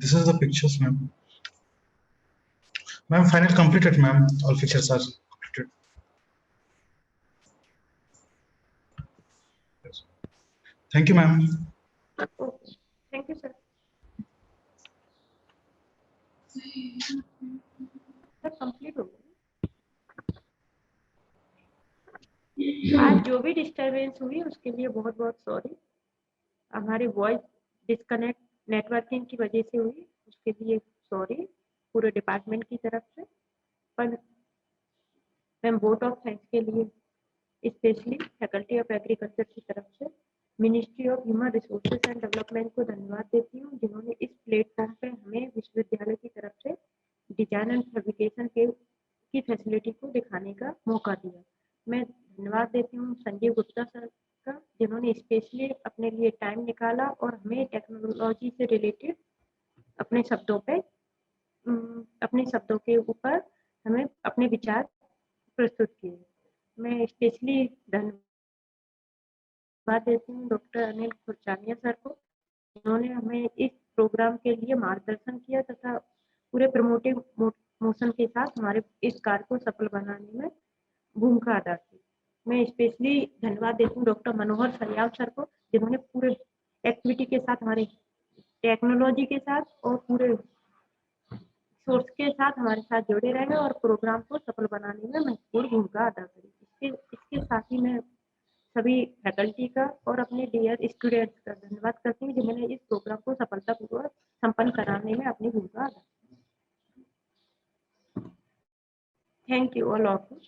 This is the pictures, ma'am. Ma'am, final completed, ma'am. All pictures are completed. Yes. Thank you, ma'am. Okay, thank you sir. Sir complete हो गया। आज जो भी डिस्टरबेंस हुई उसके लिए बहुत बहुत सॉरी। हमारी वॉइस डिस्कनेक्ट नेटवर्किंग की वजह से हुई, उसके लिए सॉरी पूरे डिपार्टमेंट की तरफ से। पर मैं वोट ऑफ थैंक्स के लिए स्पेशली फैकल्टी ऑफ एग्रीकल्चर की तरफ से ministry of human resources and development को धन्यवाद देती हूँ, जिन्होंने इस प्लेटफॉर्म पे हमें विश्वविद्यालय की तरफ से डिजाइन एंड फैब्रिकेशन की फैसिलिटी को दिखाने का मौका दिया। मैं धन्यवाद देती हूँ संजीव गुप्ता सर का, जिन्होंने स्पेशली अपने लिए टाइम निकाला और हमें टेक्नोलॉजी से रिलेटेड अपने शब्दों के ऊपर हमें अपने विचार प्रस्तुत किए। मैं स्पेशली धन्यवाद देती हूँ डॉक्टर अनिल खुरचानिया सर को, जिन्होंने हमें इस प्रोग्राम के लिए मार्गदर्शन किया तथा पूरे प्रमोटिव मोशन के साथ हमारे इस कार्य को सफल बनाने में भूमिका अदा की। मैं स्पेशली धन्यवाद देती हूँ डॉक्टर मनोहर सरियाव सर को, जिन्होंने पूरे एक्टिविटी के साथ हमारे टेक्नोलॉजी के साथ और पूरे सोर्स के साथ हमारे साथ जुड़े रहे और प्रोग्राम को सफल बनाने में महत्वपूर्ण भूमिका अदा करी। इसके साथ ही मैं सभी फैकल्टी का और अपने डियर स्टूडेंट्स का धन्यवाद करती हूँ, जिन्होंने इस प्रोग्राम को सफलतापूर्वक संपन्न कराने में अपनी भूमिका अदा की। Thank you all of you.